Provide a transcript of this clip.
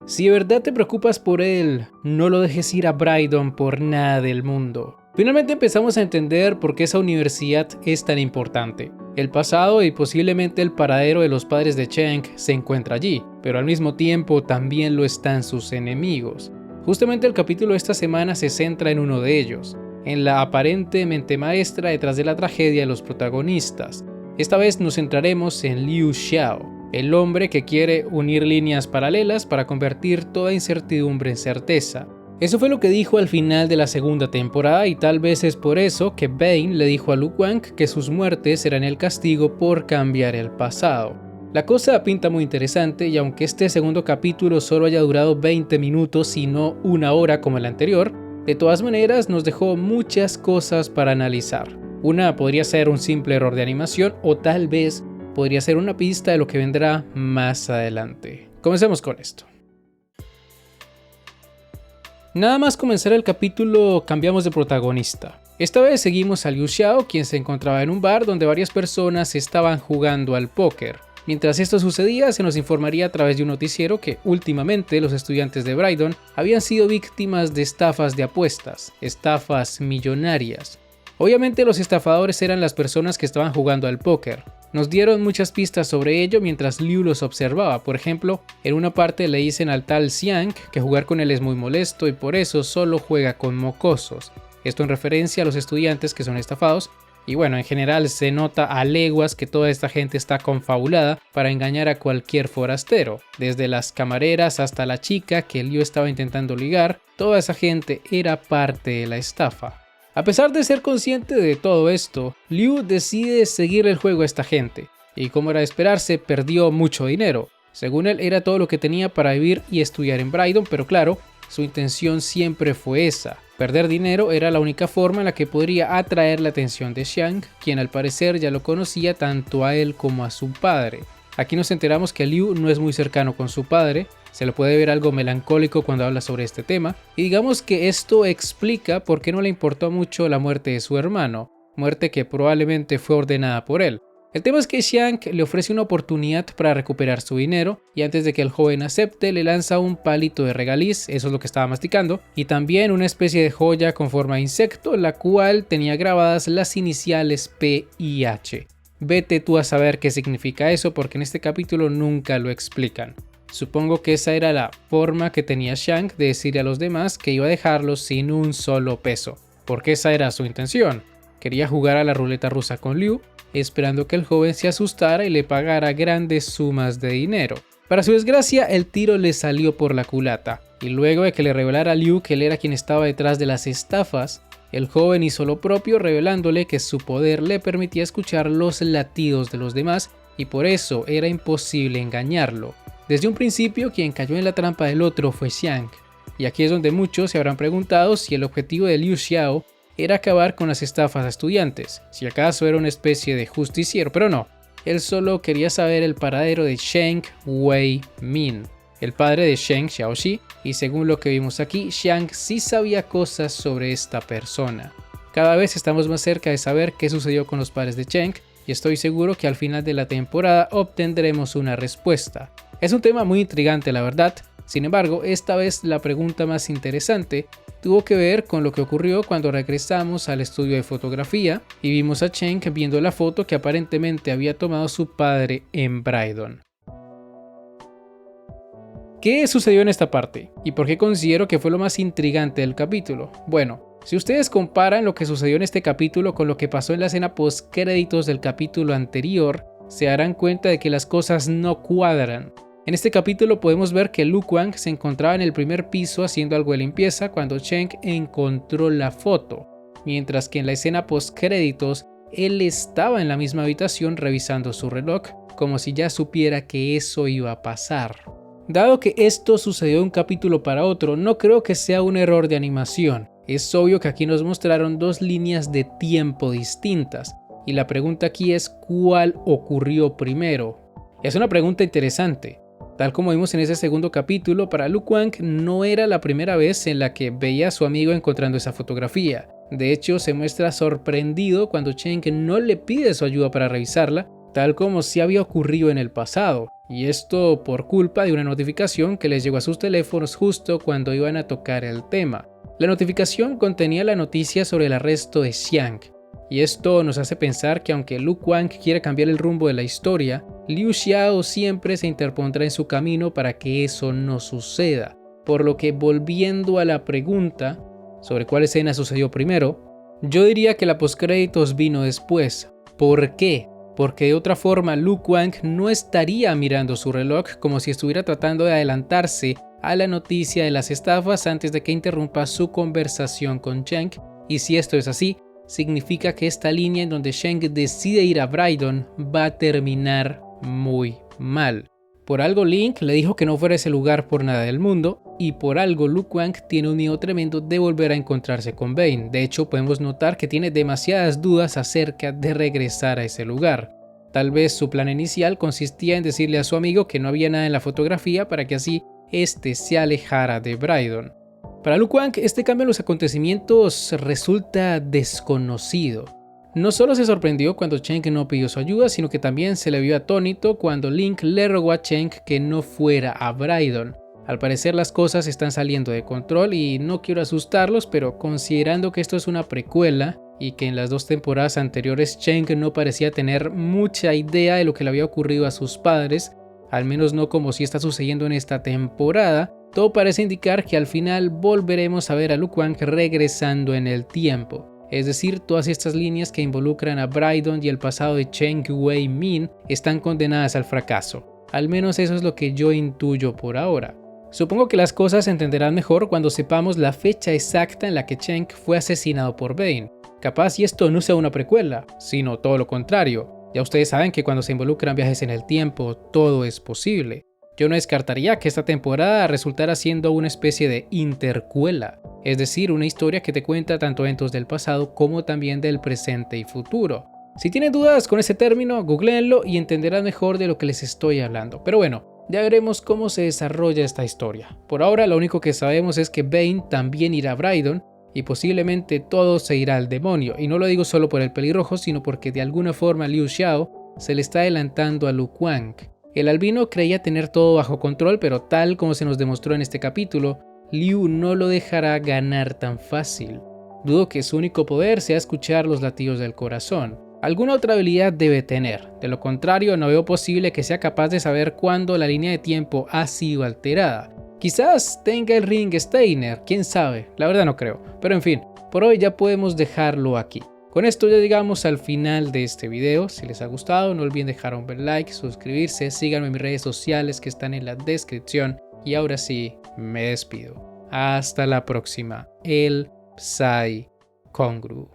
Si de verdad te preocupas por él, no lo dejes ir a Brydon por nada del mundo. Finalmente empezamos a entender por qué esa universidad es tan importante. El pasado y posiblemente el paradero de los padres de Chang se encuentra allí, pero al mismo tiempo también lo están sus enemigos. Justamente el capítulo de esta semana se centra en uno de ellos, en la aparentemente maestra detrás de la tragedia de los protagonistas. Esta vez nos centraremos en Liu Xiao, el hombre que quiere unir líneas paralelas para convertir toda incertidumbre en certeza. Eso fue lo que dijo al final de la segunda temporada y tal vez es por eso que Bane le dijo a Lu Wang que sus muertes eran el castigo por cambiar el pasado. La cosa pinta muy interesante y aunque este segundo capítulo solo haya durado 20 minutos y no una hora como el anterior, de todas maneras nos dejó muchas cosas para analizar. Una podría ser un simple error de animación o tal vez podría ser una pista de lo que vendrá más adelante. Comencemos con esto. Nada más comenzar el capítulo cambiamos de protagonista. Esta vez seguimos a Liu Xiao, quien se encontraba en un bar donde varias personas estaban jugando al póker. Mientras esto sucedía, se nos informaría a través de un noticiero que últimamente los estudiantes de Brydon habían sido víctimas de estafas de apuestas, estafas millonarias. Obviamente los estafadores eran las personas que estaban jugando al póker. Nos dieron muchas pistas sobre ello mientras Liu los observaba. Por ejemplo, en una parte le dicen al tal Xiang que jugar con él es muy molesto y por eso solo juega con mocosos. Esto en referencia a los estudiantes que son estafados. Y bueno, en general se nota a leguas que toda esta gente está confabulada para engañar a cualquier forastero. Desde las camareras hasta la chica que Liu estaba intentando ligar, toda esa gente era parte de la estafa. A pesar de ser consciente de todo esto, Liu decide seguir el juego a esta gente, y como era de esperarse, perdió mucho dinero. Según él, era todo lo que tenía para vivir y estudiar en Brydon, pero claro, su intención siempre fue esa. Perder dinero era la única forma en la que podría atraer la atención de Xiang, quien al parecer ya lo conocía tanto a él como a su padre. Aquí nos enteramos que Liu no es muy cercano con su padre, se lo puede ver algo melancólico cuando habla sobre este tema, y digamos que esto explica por qué no le importó mucho la muerte de su hermano, muerte que probablemente fue ordenada por él. El tema es que Xiang le ofrece una oportunidad para recuperar su dinero, y antes de que el joven acepte, le lanza un palito de regaliz, eso es lo que estaba masticando, y también una especie de joya con forma de insecto, la cual tenía grabadas las iniciales P y H. Vete tú a saber qué significa eso, porque en este capítulo nunca lo explican. Supongo que esa era la forma que tenía Xiang de decirle a los demás que iba a dejarlos sin un solo peso, porque esa era su intención. Quería jugar a la ruleta rusa con Liu, esperando que el joven se asustara y le pagara grandes sumas de dinero. Para su desgracia, el tiro le salió por la culata, y luego de que le revelara a Liu que él era quien estaba detrás de las estafas, el joven hizo lo propio revelándole que su poder le permitía escuchar los latidos de los demás y por eso era imposible engañarlo. Desde un principio, quien cayó en la trampa del otro fue Xiang, y aquí es donde muchos se habrán preguntado si el objetivo de Liu Xiao era acabar con las estafas a estudiantes, si acaso era una especie de justiciero, pero no, él solo quería saber el paradero de Zheng Wei-min, el padre de Zheng Xiaoxi, y según lo que vimos aquí, Xiang sí sabía cosas sobre esta persona. Cada vez estamos más cerca de saber qué sucedió con los padres de Zheng, y estoy seguro que al final de la temporada obtendremos una respuesta. Es un tema muy intrigante, la verdad. Sin embargo, esta vez la pregunta más interesante tuvo que ver con lo que ocurrió cuando regresamos al estudio de fotografía y vimos a Zheng viendo la foto que aparentemente había tomado su padre en Brydon. ¿Qué sucedió en esta parte? ¿Y por qué considero que fue lo más intrigante del capítulo? Bueno, si ustedes comparan lo que sucedió en este capítulo con lo que pasó en la escena post créditos del capítulo anterior, se darán cuenta de que las cosas no cuadran. En este capítulo podemos ver que Lu Wang se encontraba en el primer piso haciendo algo de limpieza cuando Zheng encontró la foto, mientras que en la escena post créditos él estaba en la misma habitación revisando su reloj, como si ya supiera que eso iba a pasar. Dado que esto sucedió de un capítulo para otro, no creo que sea un error de animación. Es obvio que aquí nos mostraron dos líneas de tiempo distintas, y la pregunta aquí es ¿cuál ocurrió primero? Es una pregunta interesante. Tal como vimos en ese segundo capítulo, para Lu Wang no era la primera vez en la que veía a su amigo encontrando esa fotografía. De hecho, se muestra sorprendido cuando Zheng no le pide su ayuda para revisarla, tal como sí había ocurrido en el pasado. y esto por culpa de una notificación que les llegó a sus teléfonos justo cuando iban a tocar el tema. La notificación contenía la noticia sobre el arresto de Xiang, y esto nos hace pensar que aunque Lu Kuang quiera cambiar el rumbo de la historia, Liu Xiao siempre se interpondrá en su camino para que eso no suceda. Por lo que, volviendo a la pregunta sobre cuál escena sucedió primero, yo diría que la postcréditos vino después. ¿Por qué? Porque de otra forma Lu Kuang no estaría mirando su reloj como si estuviera tratando de adelantarse a la noticia de las estafas antes de que interrumpa su conversación con Cheng, y si esto es así, significa que esta línea en donde Cheng decide ir a Brydon va a terminar muy mal. Por algo Link le dijo que no fuera ese lugar por nada del mundo, y por algo Lu Kuang tiene un miedo tremendo de volver a encontrarse con Vayne. De hecho, podemos notar que tiene demasiadas dudas acerca de regresar a ese lugar. Tal vez su plan inicial consistía en decirle a su amigo que no había nada en la fotografía para que así este se alejara de Brydon. Para Lu Kuang, este cambio en los acontecimientos resulta desconocido. No solo se sorprendió cuando Cheng no pidió su ayuda, sino que también se le vio atónito cuando Link le rogó a Cheng que no fuera a Brydon. Al parecer las cosas están saliendo de control y no quiero asustarlos, pero considerando que esto es una precuela y que en las 2 temporadas anteriores Cheng no parecía tener mucha idea de lo que le había ocurrido a sus padres, al menos no como si está sucediendo en esta temporada, todo parece indicar que al final volveremos a ver a Lu Kuang regresando en el tiempo. Es decir, todas estas líneas que involucran a Brydon y el pasado de Cheng Wei Min están condenadas al fracaso. Al menos eso es lo que yo intuyo por ahora. Supongo que las cosas se entenderán mejor cuando sepamos la fecha exacta en la que Cheng fue asesinado por Vayne. Capaz y esto no sea una precuela, sino todo lo contrario. Ya ustedes saben que cuando se involucran viajes en el tiempo, todo es posible. Yo no descartaría que esta temporada resultara siendo una especie de intercuela, es decir, una historia que te cuenta tanto eventos del pasado como también del presente y futuro. Si tienen dudas con ese término, googleenlo y entenderán mejor de lo que les estoy hablando. Pero bueno, ya veremos cómo se desarrolla esta historia. Por ahora lo único que sabemos es que Vayne también irá a Brydon y posiblemente todo se irá al demonio. Y no lo digo solo por el pelirrojo, sino porque de alguna forma Liu Xiao se le está adelantando a Lu Kuang. El albino creía tener todo bajo control, pero tal como se nos demostró en este capítulo, Liu no lo dejará ganar tan fácil. Dudo que su único poder sea escuchar los latidos del corazón. Alguna otra habilidad debe tener, de lo contrario no veo posible que sea capaz de saber cuándo la línea de tiempo ha sido alterada. Quizás tenga el ring Steiner, quién sabe, la verdad no creo, pero en fin, por hoy ya podemos dejarlo aquí. Con esto ya llegamos al final de este video. Si les ha gustado, no olviden dejar un buen like, suscribirse, síganme en mis redes sociales que están en la descripción. Y ahora sí, me despido. Hasta la próxima. El Psy Congru.